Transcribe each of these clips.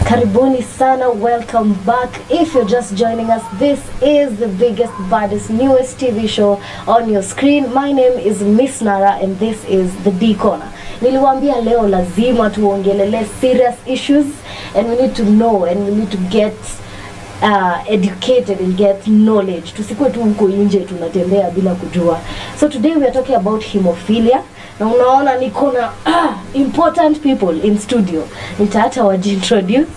Karibuni sana, welcome back. If you're just joining us, this is the biggest, baddest, newest TV show on your screen. My name is Miss Nara and this is the DCorner. Niliwaambia leo lazima tuongelele serious issues and we need to know and we need to get educated and get knowledge. Tusikuwe tu huko nje tunatembea bila kujua. So today we are talking about hemophilia. Na unaona niko na important people in studio. Nitaacha wajiintroduce,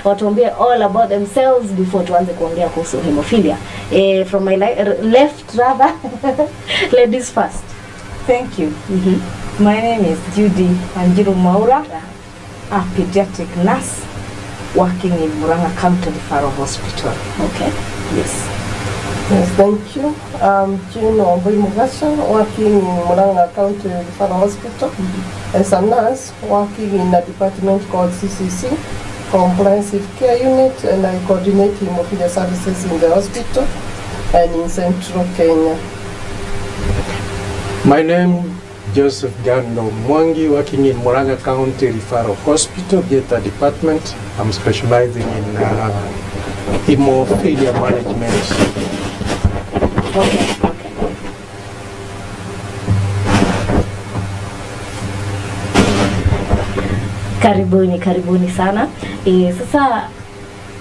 watuambie all about themselves before tuanze kuongea kuhusu hemophilia. From my left rather, ladies first. Thank you. My name is Judy Anjiru Maura, a pediatric nurse working in Murang'a County Referral Hospital. Okay. Yes. Yes, thank you. I'm June Mugasha, working in Murang'a County Referral Hospital as a nurse working in a department called CCC, Comprehensive Care Unit, and I coordinate hemophilia services in the hospital and in Central Kenya. My name Joseph Gando Mwangi, working in Murang'a County Referral Hospital, Theatre Department. I'm specializing in hemophilia management. Okay. Karibuni sana. Sasa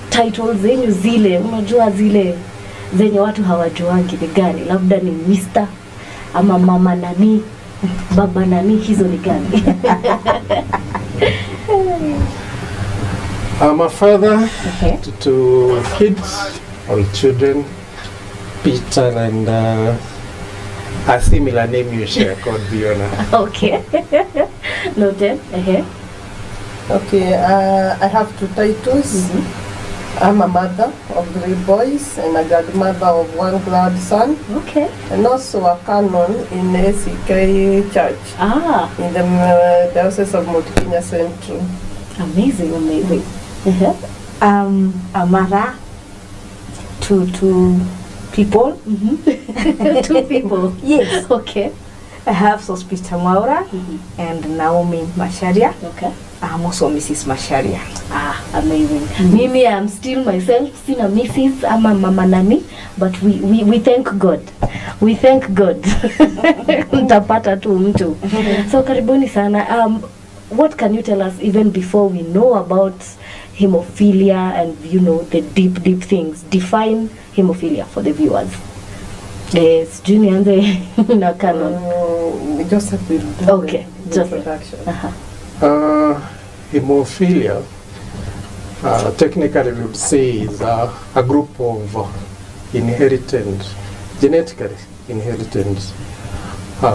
titles zenyu zile, unajua zile zenye watu hawajuangi ni gani? Labda ni Mr. ama mama nani, baba nani, hizo ni gani? I'm a father to two kids, all children, Peter and a similar name you share called Fiona. Okay. Noted. Okay, I have two titles. I'm a mother of 3 boys and a godmother of 1 grandson. Okay. And also a canon in ACK Church. In the Diocese of Mount Kenya Central. Amazing. A mother to 2 people. 2 people. Yes. Okay. I have Sospita Maura and Naomi Masharia. Okay. I'm also Mrs. Masharia. Amazing. Mimi, I'm still myself, sina Mrs. ama mama nani, but we thank God. We thank God. Ntapata tu mtu. So karibuni sana. What can you tell us even before we know about hemophilia and the deep things? Define hemophilia for the viewers. Yes, Junior na canon. Joseph will do okay, the introduction. Hemophilia, technically we would say is a group of genetically inherited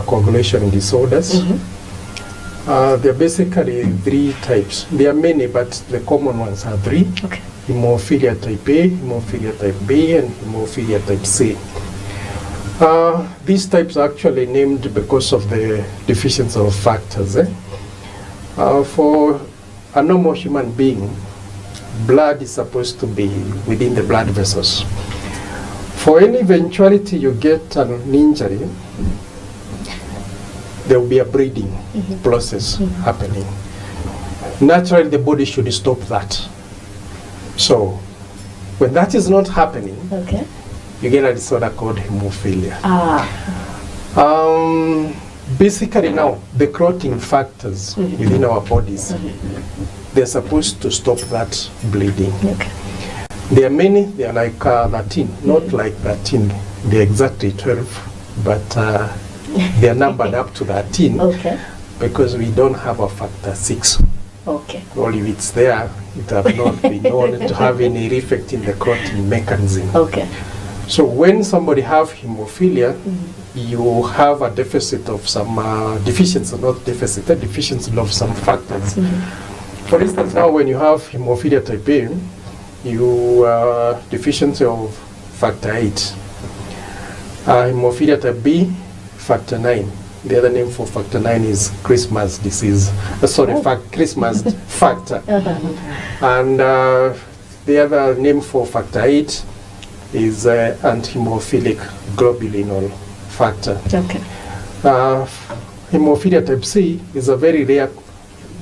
coagulation disorders. There are basically 3 types. There are many, but the common ones are 3. Okay. Hemophilia type A, hemophilia type B, and hemophilia type C. These types are actually named because of the deficiency of factors. For a normal human being, blood is supposed to be within the blood vessels. For any eventuality you get an injury, there will be a bleeding process happening. Naturally, the body should stop that. So, when that is not happening, you get a disorder called hemophilia. Basically now, the clotting factors within our bodies, they're supposed to stop that bleeding. Okay. There are many, they are like 13, not like 13, they're exactly 12, but they are numbered up to 13 because we don't have a factor 6. Okay. Well, if it's there, it has not been known to have any effect in the clotting mechanism. Okay. So when somebody have hemophilia, you have a deficit of some deficiency of some factors. For instance, now when you have hemophilia type A, you deficiency of factor 8. Hemophilia type B, factor 9. The other name for factor 9 is Christmas disease. Christmas factor. And the other name for factor 8 is anti-hemophilic globulinol factor. Okay. Hemophilia type C is a very rare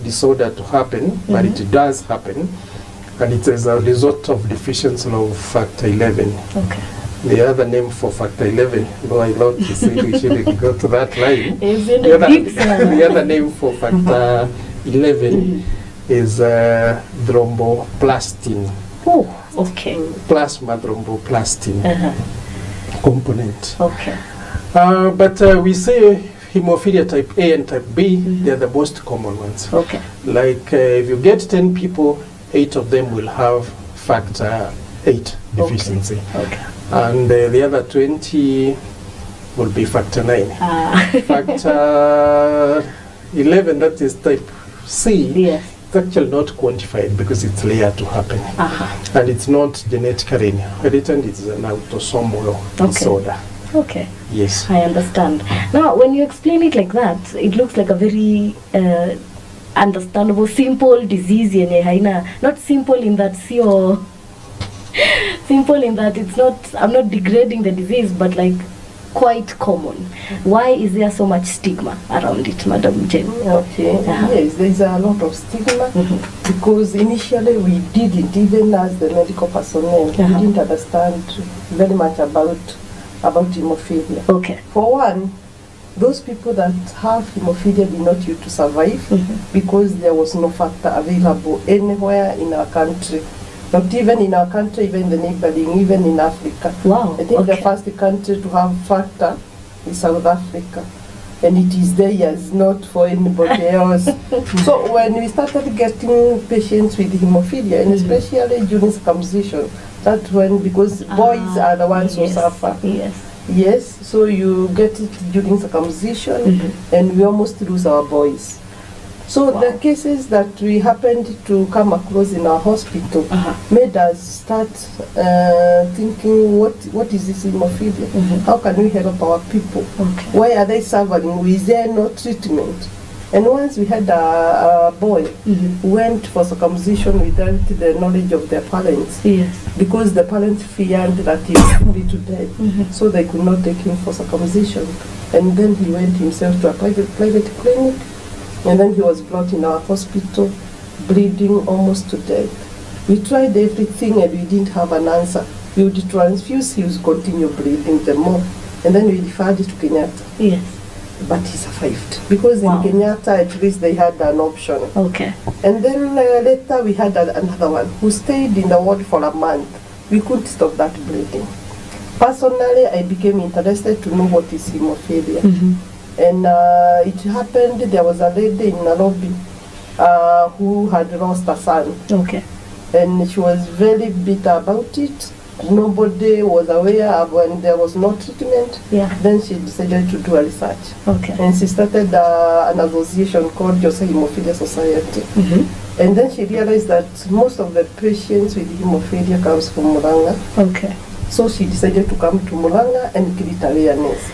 disorder to happen, but it does happen, and it is a result of deficiency of factor 11. Okay. The other name for factor 11, though I love to say we shouldn't go to that line. Isn't The it other, deep, sir? the other name for factor 11 is thromboplastin, Oh, okay. plasma thromboplastin component. Okay. But we say hemophilia type A and type B, they are the most common ones. Okay. Like if you get 10 people, 8 of them will have factor 8 deficiency. Okay. And the other 20 will be factor 9. Factor 11, that is type C, Yes. it's actually not quantified because it's layered to happen. And it's not genetically inherited, it's an autosomal disorder. Okay. Yes. I understand. Now, when you explain it like that, it looks like a very understandable, simple disease. Not simple in that simple in that it's not, I'm not degrading the disease, but like quite common. Why is there so much stigma around it, Madam Jane? Okay, yes, there's a lot of stigma because initially we didn't, even as the medical personnel, we didn't understand very much about hemophilia. Okay. For one, those people that have hemophilia did not used to survive because there was no factor available anywhere in our country. Not even in our country, even the neighboring, even in Africa. Wow. I think the first country to have factor is South Africa. And it is theirs, not for anybody else. So when we started getting patients with hemophilia, and especially during circumcision, that's when, because boys are the ones who suffer. Yes. Yes, so you get it during circumcision, and we almost lose our boys. So the cases that we happened to come across in our hospital made us start thinking, what is this hemophilia? How can we help our people? Why are they suffering? Is there no treatment? And once we had a boy who went for circumcision without the knowledge of their parents, because the parents feared that he would be to death, so they could not take him for circumcision. And then he went himself to a private clinic, and then he was brought in our hospital, bleeding almost to death. We tried everything and we didn't have an answer. We would transfuse, he would continue bleeding the more. And then we referred it to Kenyatta. Yes. But he survived. Because in Kenyatta, at least they had an option. Okay. And then later we had another one who stayed in the ward for a month. We couldn't stop that bleeding. Personally, I became interested to know what is hemophilia. And it happened, there was a lady in Nairobi who had lost a son. Okay. And she was very bitter about it. Nobody was aware of when there was no treatment. Then she decided to do a research. Okay. And she started an association called Jose Hemophilia Society. And then she realized that most of the patients with hemophilia comes from Muranga. Okay. So she decided to come to Muranga and create awareness.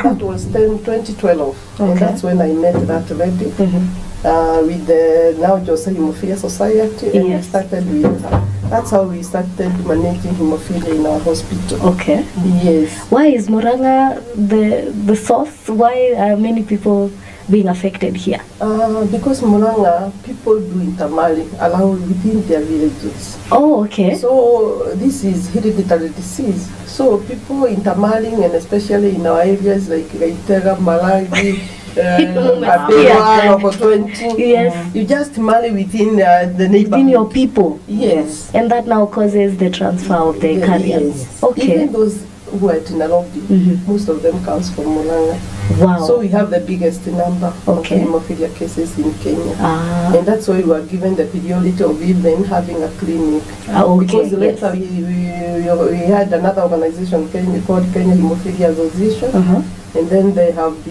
That was 2012, and that's when I met that lady with the now Jose Hemophilia Society, and we started with her. That's how we started managing hemophilia in our hospital. Okay. Yes. Why is Muranga the source? Why are many people being affected here? Because Muranga, people do intermarry around within their villages. Oh, okay. So this is hereditary disease. So people intermarrying, and especially in our areas like Gaitega, Malagi, you just marry within the neighborhood. Within your people. Yes. And that now causes the transfer of the carriers. Yes. Okay. Even those who are in Nairobi, most of them comes from Muranga. Wow. So we have the biggest number of hemophilia cases in Kenya. And that's why we were given the priority of even having a clinic. Because later we had another organization called Kenya Hemophilia Association. And then they helped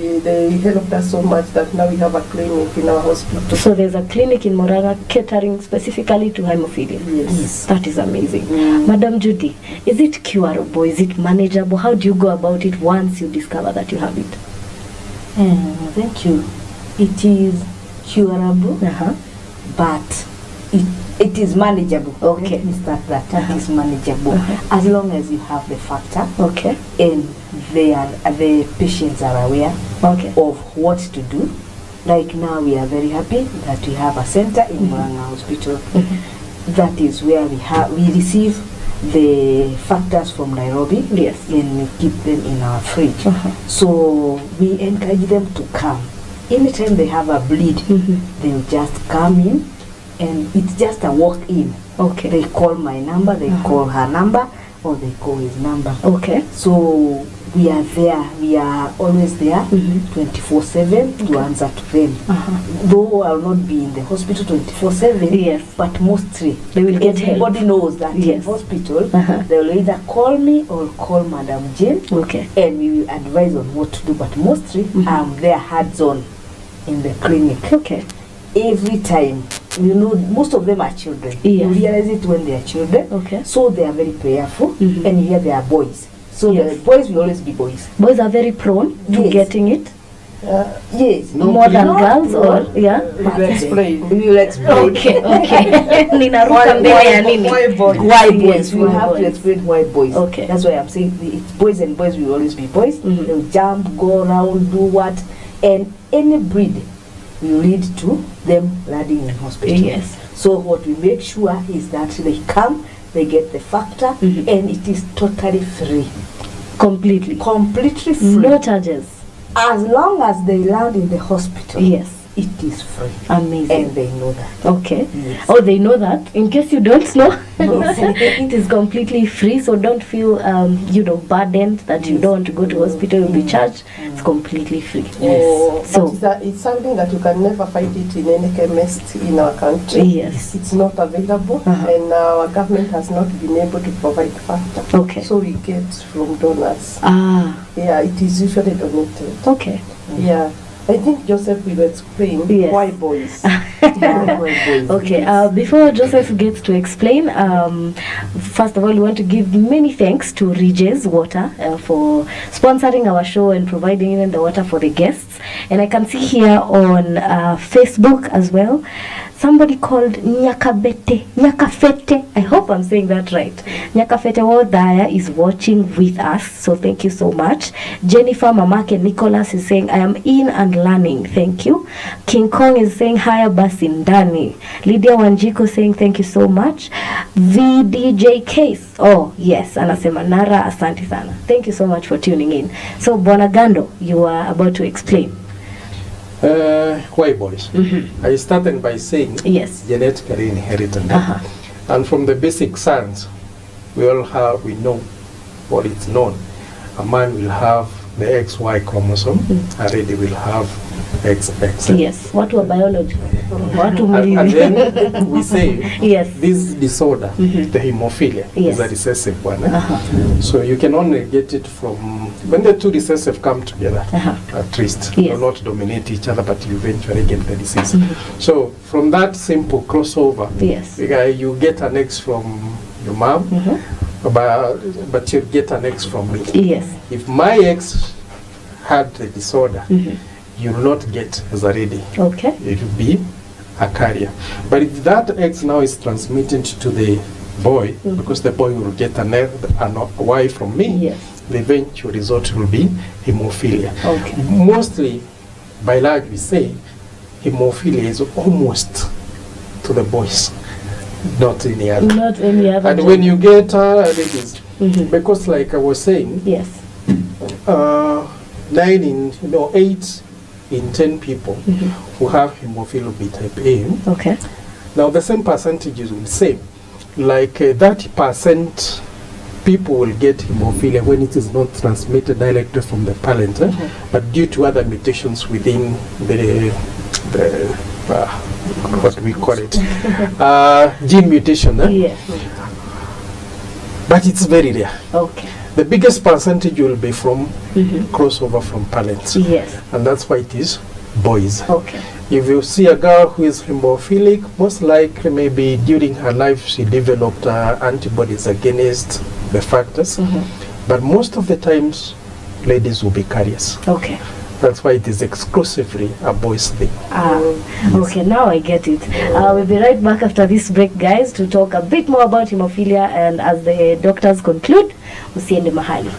us so much that now we have a clinic in our hospital. So there's a clinic in Muranga catering specifically to hemophilia. Yes. That is amazing. Madam Judy, is it curable? Is it manageable? How do you go about it once you discover that you have it? Thank you. It is curable, but it is manageable. Okay. Let me start that. It is manageable as long as you have the factor. Okay. And the patients are aware of what to do Like now we are very happy that we have a center in Murang'a Hospital. That is where we receive the factors from Nairobi. Yes. And we keep them in our fridge. So we encourage them to come. Anytime they have a bleed, they'll just come in, and it's just a walk-in. Okay. They call my number, they call her number, or they call his number. Okay. So we are there, we are always there 24/7 to answer to them. Though I'll not be in the hospital 24/7, Yes. but mostly They will get help. everybody knows that in Yes. hospital they will either call me or call Madam Jane, Okay. and we will advise on what to do. But mostly I'm there hands-on in the clinic. Okay. Every time, you know, most of them are children. Yes. You realize it when they are children. Okay. So they are very prayerful, and here they are boys. So Yes. the boys will always be boys. Boys are very prone to Yes. getting it. Yes. No, More than No, girls, no. or yeah. We will explain. We will explain. Okay, okay. Ninaruka mbele ya nini? Why boys? Why Yes, boys? We why have boys? to explain why boys. Okay. That's why I'm saying it's boys, and boys will always be boys. They'll jump, go around, do what, and any breed will lead to them landing in hospital. Yes. So what we make sure is that they come, they get the factor, and it is totally free. Completely. Completely free. No charges. As long as they land in the hospital, Yes. it is free. Amazing. And they know that. Okay. Yes. Oh, they know that. In case you don't know, it is completely free. So don't feel, burdened that you don't want to go to hospital. You'll be charged. It's completely free. Oh, So- but it's something that you can never find it in any chemist in our country. Yes. It's not available, and our government has not been able to provide factor. Okay. So we get from donors. Ah. Yeah, it is usually donated. Okay. Yeah. I think Joseph will explain Yes. why boys. Okay, before Joseph gets to explain, first of all, we want to give many thanks to Reges Water for sponsoring our show and providing even the water for the guests. And I can see here on Facebook as well, somebody called Nyakafete. I hope I'm saying that right. Nyakafete Wodaya is watching with us, so thank you so much. Jennifer Mamake Nicholas is saying, I am in and learning. Thank you. King Kong is saying, Haya basi ndani. Lydia Wanjiko saying, thank you so much. VDJ Case. Oh, yes. Anasema Nara, asante sana. Thank you so much for tuning in. So, Bonagando, you are about to explain. Why boys? I started by saying Yes. genetically inherited. Uh-huh. And from the basic science, we know what is known. A man will have the XY chromosome, a lady will have XX. Yes. What were biology? What And then we say Yes. this disorder, the hemophilia, Yes. is a recessive one. So you can only get it from when the two recessive come together, at least. Yes. Will not dominate each other, but you eventually get the disease. So from that simple crossover, Yes. you get an X from your mom, but you get an X from me. Yes. If my X had the disorder, you will not get as a lady. Okay. It will be a carrier. But if that X now is transmitted to the boy, because the boy will get an Y from me, Yes. the eventual result will be hemophilia. Okay. Mostly, by large, we say hemophilia is almost to the boys, not any other. Not any other. And when you get ladies, because like I was saying, Yes. 8 in 10 people who have hemophilia B type A. Okay. Now the same percentages will say, like 30% people will get hemophilia when it is not transmitted directly from the parent, but due to other mutations within the what we call it, gene mutation. Yes. But it's very rare. Okay. The biggest percentage will be from crossover from parents. Yes. And that's why it is boys. Okay. If you see a girl who is hemophilic, most likely maybe during her life she developed antibodies against the factors. But most of the times, ladies will be carriers. Okay. That's why it is exclusively a boys thing. Okay, now I get it. We'll be right back after this break, guys, to talk a bit more about hemophilia, and as the doctors conclude, usiende mahali.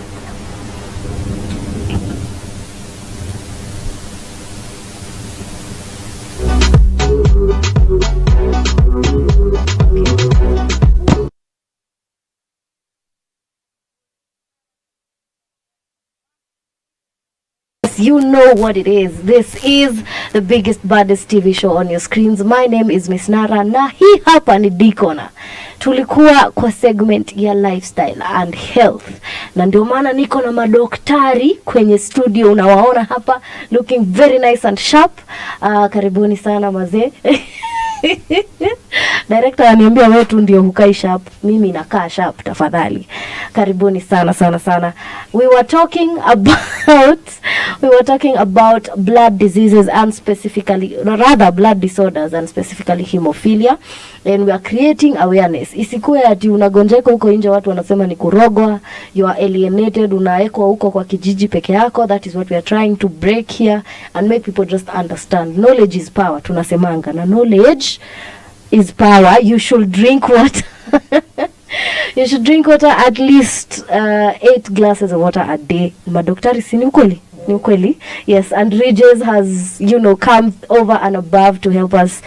Yes, you know what it is. This is the biggest, baddest TV show on your screens. My name is Miss Nara na hii hapa ni DCorner. Tulikuwa kwa segment ya lifestyle and health. Na ndio maana niko na madaktari kwenye studio, unawaona hapa looking very nice and sharp. Karibuni sana mazee. Director ananiambia wewe tu ndio hukai sharp, mimi nakaa sharp tafadhali. Karibuni sana sana sana. We were talking about blood diseases and specifically blood disorders and specifically hemophilia, and we are creating awareness. Isikuwe ati unagonjeka huko nje watu wanasema ni kurogwa, you are alienated, unaekwa huko kwa kijiji peke yako. That is what we are trying to break here and make people just understand. Knowledge is power, tunasemanga, na knowledge is power. You should drink water. You should drink water at least 8 glasses of water a day. Madaktari, si ni ukweli? Ni ukweli? Yes, and Regis has, come over and above to help us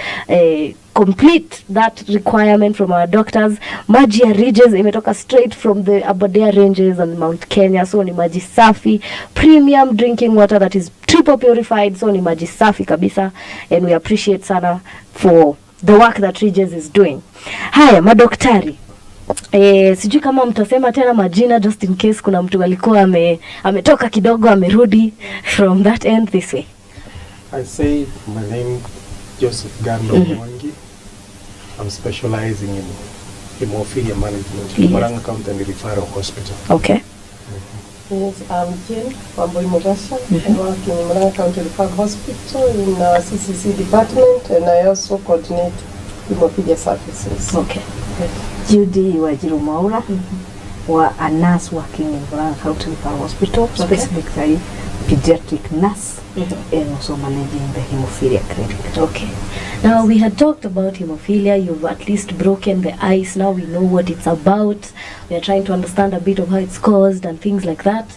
complete that requirement from our doctors. Maji ya Regis imetoka straight from the Aberdare Ranges and Mount Kenya, so ni maji safi, premium drinking water that is triple purified, so ni maji safi kabisa, and we appreciate sana for the work that Regis is doing. Haya madaktari, sijui kama mtasema tena majina just in case kuna mtu alikuwa ametoka kidogo amerudi from that end this way. I say my name Joseph Gando Mwangi. I'm specializing in hemophilia management in Murang'a County Referral Hospital. Okay. Yes, I'm Jane Wamboimogasha. I work in Murang'a County Referral Hospital in CCC department, and I also coordinate hemophilia services. Okay. Judy Wajiru Maura, a nurse working in Murang'a County Referral Hospital, specifically pediatric nurse, and also managing the hemophilia clinic. Okay. Now we had talked about hemophilia. You've at least broken the ice. Now we know what it's about. We are trying to understand a bit of how it's caused and things like that.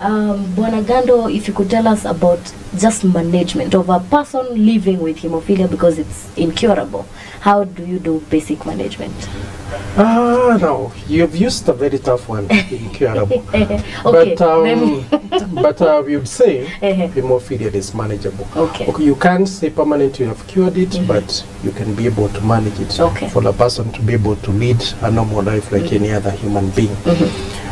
Bwana Gando, if you could tell us about just management of a person living with hemophilia, because it's incurable. How do you do basic management? No, you've used a very tough one, incurable. Okay, but we would say hemophilia is manageable. Okay. You can't say permanently you have cured it, but you can be able to manage it for the person to be able to lead a normal life like any other human being.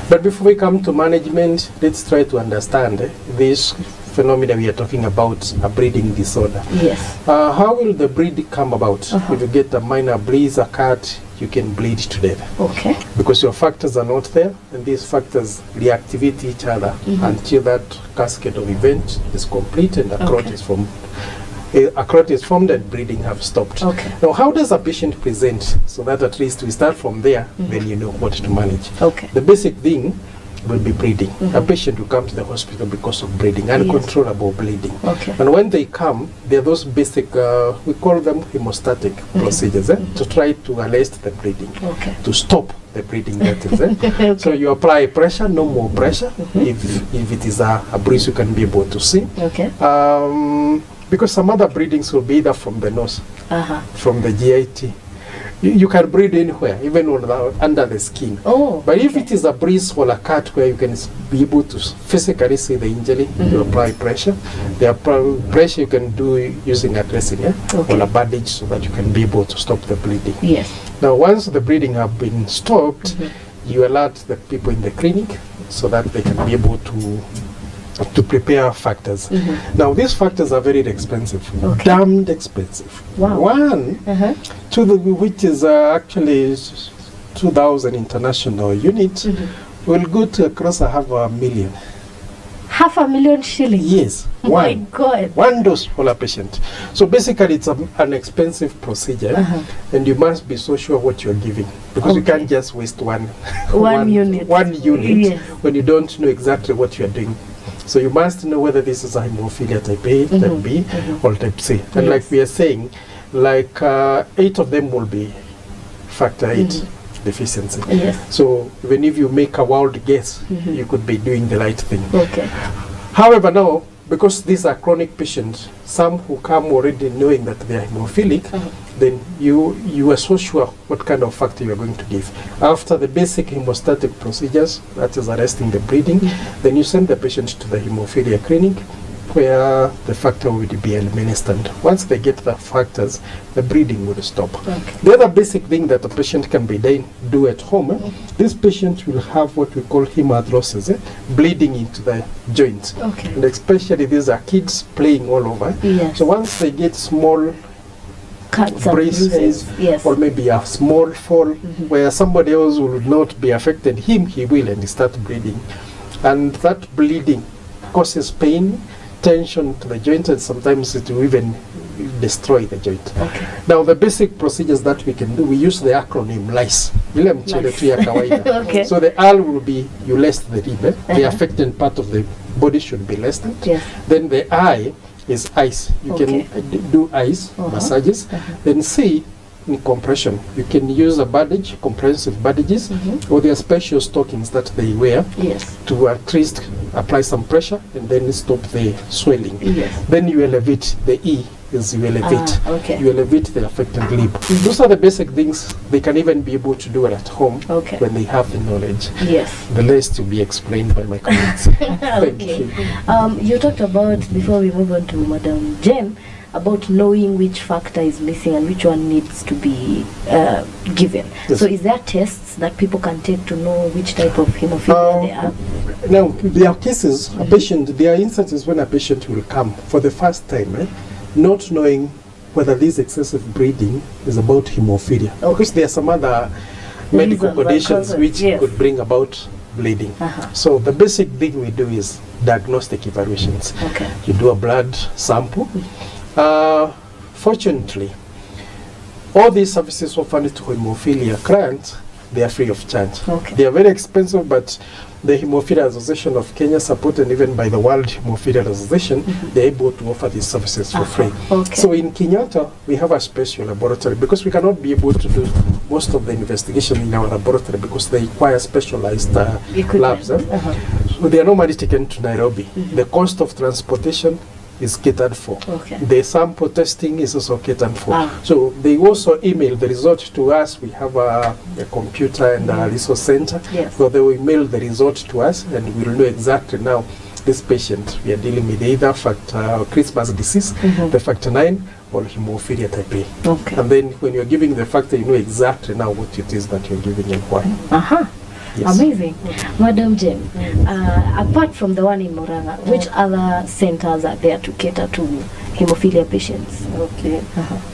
But before we come to management, let's try to understand this phenomena we are talking about, a breeding disorder. Yes. How will the breed come about? If you get a minor breeze, a cut, you can bleed to death. Okay. Because your factors are not there, and these factors reactivate each other until that cascade of event is complete and a clot is formed. A clot is formed and bleeding have stopped. Okay. Now, how does a patient present? So that at least we start from there, then you know what to manage. Okay. The basic thing will be bleeding. A patient will come to the hospital because of bleeding, uncontrollable bleeding. Okay. And when they come, there are those basic, we call them hemostatic procedures, to try to arrest the bleeding, to stop the bleeding, that is. So you apply pressure, no more pressure. If it is a breeze, you can be able to see. Okay. Because some other bleedings will be either from the nose, from the GIT. You can breathe anywhere, even under the skin. But if it is a breeze or a cut where you can be able to physically see the injury, you apply pressure. The pressure you can do using a dressing or a bandage so that you can be able to stop the bleeding. Yes. Now, once the bleeding have been stopped, you alert the people in the clinic so that they can be able to prepare factors. Now these factors are very expensive, damned expensive. Wow. One, which is actually 2,000 international units, will go to across $500,000. $500,000 shillings? Yes. My God. One dose for a patient. So basically it's an expensive procedure, and you must be so sure what you're giving, because you can't just waste one unit when you don't know exactly what you're doing. So you must know whether this is a hemophilia type A, type B, or type C. And like we are saying, like 8 of them will be factor 8 deficiency. Yes. So even if you make a wild guess, you could be doing the right thing. Okay. However, now, because these are chronic patients, some who come already knowing that they are hemophilic, then you are so sure what kind of factor you are going to give. After the basic hemostatic procedures, that is arresting the bleeding, then you send the patient to the hemophilia clinic, where the factor would be administered. Once they get the factors, the bleeding would stop. Okay. The other basic thing that a patient can do at home, this patient will have what we call hemathrosses, bleeding into the joint. Okay. And especially these are kids playing all over. Yes. So once they get small Cuts and braces, bruises. Yes. or maybe a small fall where somebody else will not be affected, he will, and he start bleeding. And that bleeding causes pain, tension to the joint, and sometimes it will even destroy the joint. Okay. Now the basic procedures that we can do, we use the acronym LICE. Ile mchele tu ya kawaida. Okay. So the L will be you lest the rib, the affected part of the body should be lessened. Yes. Then the I is ice. You Okay. can do ice massages. Then C in compression. You can use a bandage, comprehensive bandages, or there are special stockings that they wear Yes. to at least apply some pressure and then stop the swelling. Yes. Then you elevate. The E is you elevate. Okay. You elevate the affected limb. Those are the basic things they can even be able to do it at home Okay. when they have the knowledge. Yes. The rest will be explained by my colleagues. Thank Okay. you. You talked about, before we move on to Madam Jem, about knowing which factor is missing and which one needs to be given. Yes. So is there tests that people can take to know which type of hemophilia they have? Now, there are cases, there are instances when a patient will come for the first time, not knowing whether this excessive bleeding is about hemophilia. Okay. Because there are some other medical Reasons and conditions causes, which yes. could bring about bleeding. Uh-huh. So the basic thing we do is diagnostic evaluations. Okay. You do a blood sample. Fortunately, all these services offered to hemophilia clients, they are free of charge. Okay. They are very expensive, but the Hemophilia Association of Kenya, supported even by the World Hemophilia Association, they're able to offer these services for free. Okay. So in Kenyatta, we have a special laboratory because we cannot be able to do most of the investigation in our laboratory because they require specialized labs. So they are normally taken to Nairobi. The cost of transportation is catered for. Okay. The sample testing is also catered for. Ah. So they also email the result to us. We have a computer and a resource center. Yes. So they will email the result to us and we'll know exactly now this patient we are dealing with either Christmas disease, the factor 9, or hemophilia type A. Okay. And then when you're giving the factor, you know exactly now what it is that you're giving and why. Uh-huh. Yes. Amazing. Madam Jem, apart from the one in Murang'a, which other centers are there to cater to hemophilia patients? Okay.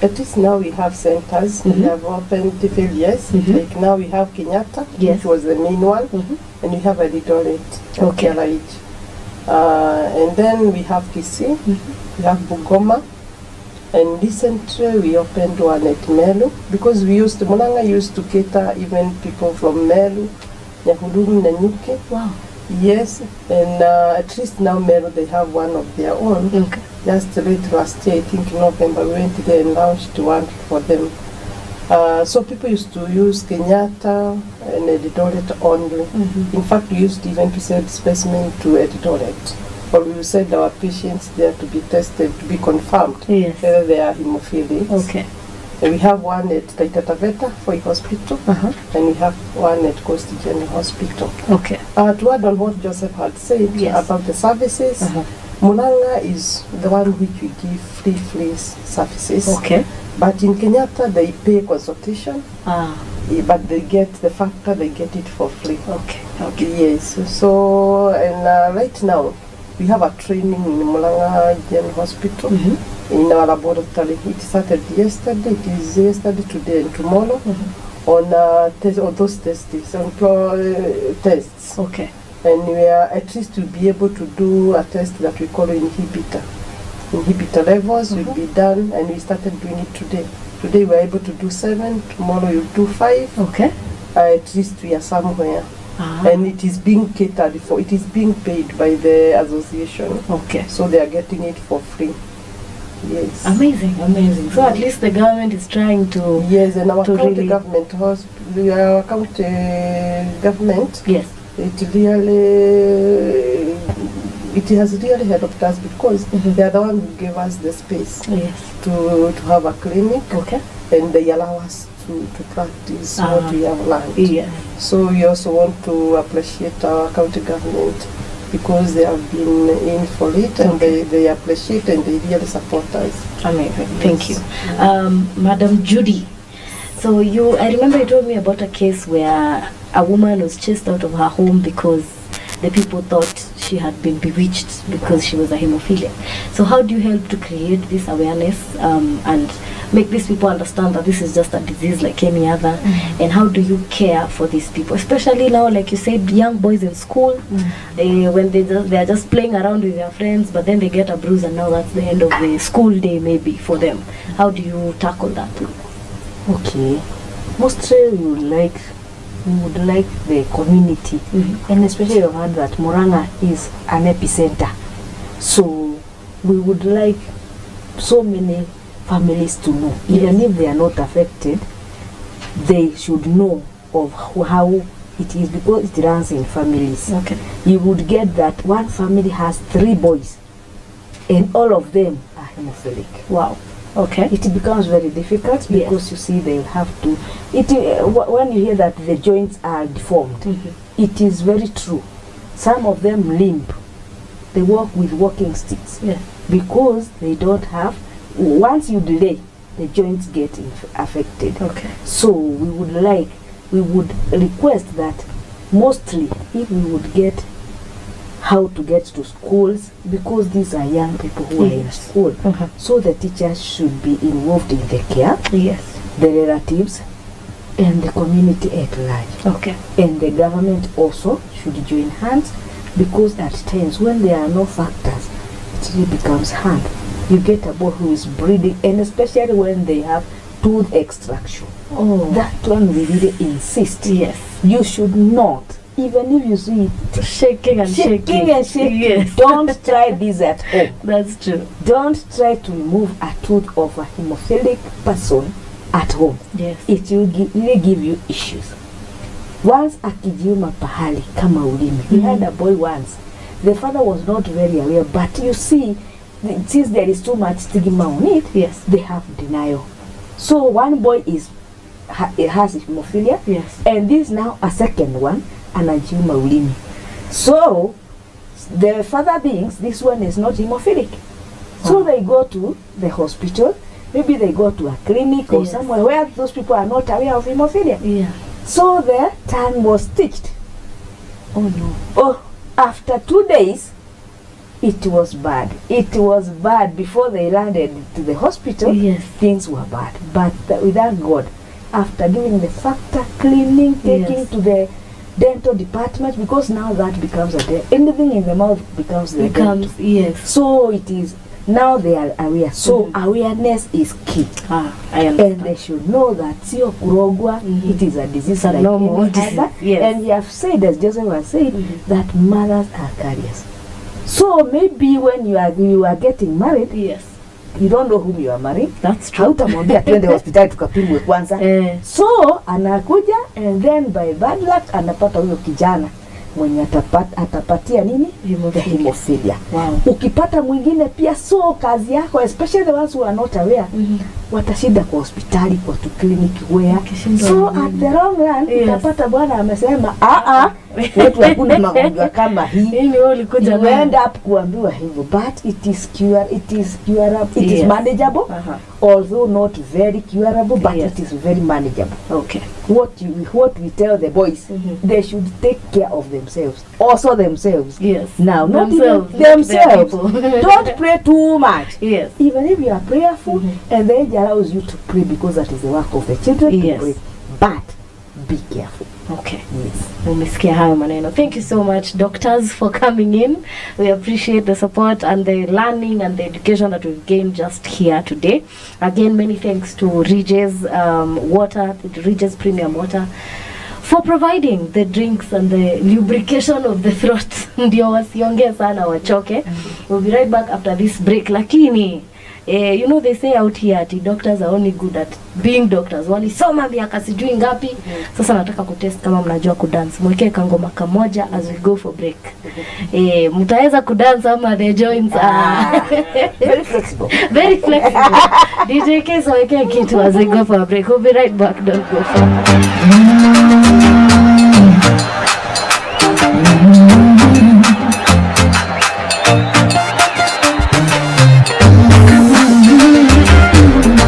At least now we have centers. We have opened different years. Like now we have Kenyatta, Yes. which was the main one, and we have Eldoret, Okay. Right. And then we have Kisii, we have Bungoma, and recently we opened one at Melu because Murang'a used to cater even people from Melu, Nyahururu, Nanyuki. Wow. Yes, and at least now Melu they have one of their own. Okay. Just late last year, I think in November, we went there and launched one for them. So people used to use Kenyatta and Eldoret only. In fact, we used even to send specimen to Eldoret. Or we send our patients there to be tested, to be confirmed Yes. whether they are hemophilics. Okay. And we have one at Taita Taveta for a hospital, and we have one at Coast General Hospital. Okay. To add on what Joseph had said Yes. about the services, Murang'a is the one which we give free services. Okay. But in Kenyatta, they pay consultation, Ah. but they get the factor, they get it for free. Okay. Okay. Yes. So, and right now, we have a training in Murang'a General Hospital in our laboratory. It started yesterday. It is yesterday, today, and tomorrow on those tests, on tests. Okay. And we are at least to be able to do a test that we call inhibitor. Inhibitor levels will be done, and we started doing it today. Today we are able to do 7. Tomorrow you do 5. Okay. At least we are somewhere. And it is being catered for, it is being paid by the association. Okay. So they are getting it for free. Yes. Amazing, amazing. So at least the government is trying to... Yes, and our to county really- government, our county government, Yes. it has really helped us because they are the one who gave us the space Yes. to have a clinic, Okay. and they allow us to practice what we have learned. Yeah. So we also want to appreciate our county government because they have been in for it and they appreciate and they really support us. Amazing. Thank you. Madam Judy, so I remember you told me about a case where a woman was chased out of her home because the people thought she had been bewitched because she was a hemophilia. So how do you help to create this awareness and make these people understand that this is just a disease like any other? And how do you care for these people, especially now, like you said, young boys in school, when they are just playing around with their friends, but then they get a bruise and now that's the end of the school day maybe for them. How do you tackle that? Okay, mostly we would like the community, and especially I've heard that Murang'a is an epicenter, so we would like so many families to know, even if they are not affected, they should know of how it is, because it runs in families. Okay. You would get that one family has 3 boys and all of them are hemophilic. Wow. Okay. It becomes very difficult because you see they have to, when you hear that the joints are deformed, it is very true. Some of them limp. They walk with walking sticks because they don't have, once you delay, the joints get affected. Okay. So we would request that mostly if we would get how to get to schools, because these are young people who are in school. So the teachers should be involved in the care, the relatives, and the community at large. Okay. And the government also should join hands, because at times when there are no factors, it really becomes hard. You get a boy who is breathing, and especially when they have tooth extraction. Oh. That one we really insist. Yes. You should not, even if you see it shaking and shaking. Yes. Don't try this at home. That's true. Don't try to remove a tooth of a hemophilic person at home. Yes. It will really give you issues. Once akijiuma pahali kama ulimi. We had a boy once. The father was not very aware, but you see, since there is too much stigma on it, they have denial. So one boy has hemophilia, and this now a second one, anajiuma ulimi. So the father thinks this one is not hemophilic. So they go to the hospital, maybe they go to a clinic or somewhere where those people are not aware of hemophilia. So their tongue was stitched. Oh no. Oh, after 2 days, it was bad. It was bad before they landed to the hospital. Things were bad. But without God, after giving the factor, cleaning, taking to the dental department, because now that becomes anything in the mouth becomes the dental. So it is, now they are aware. So awareness is key. I understand. And they should know that sio kurogwa, it is a disease like normal any disease. other. And you have said, as Joseph was saying, that mothers are carriers. So maybe when you are getting married, you don't know whom you are marrying. That's true. Hautamwambia twende hospitali tukapimwe kwanza. So anakuja, and then by bad luck anapata huyo kijana mwenye atapatia nini? Hemophilia. Wow. Ukipata mwingine pia, so kazi yako, especially the ones who are not aware, watashinda kwa hospitali, kwa clinic where. So at the long run, utapata bwana amesema, wetu hakuna magonjwa kama hii. You end up kuambiwa hivyo, but it is curable, it is manageable, although not very curable, but it is very manageable. Okay. What we tell the boys, they should take care of themselves. Also themselves. Now, not themselves. Don't pray too much. Even if you are prayerful, and the age allows you to pray, because that is the work of the children to pray. But be careful. Okay. Umesikia hayo maneno. Thank you so much, doctors, for coming in. We appreciate the support and the learning and the education that we've gained just here today. Again, many thanks to Regis Water, Regis Premium Water, for providing the drinks and the lubrication of the throat. Ndio wasiongee sana wachoke. We'll be right back after this break. Lakini you know, they say out here that doctors are only good at being doctors. Walisoma miaka sijui ngapi. Sasa nataka kutest kama mnajua kudance. Mwekee kangoma kamoja as we go for break. Mtaweza kudance ama the joints are very flexible. Very flexible. DJ K, so wekee kitu as we go for a break. We'll be right back. Don't go far.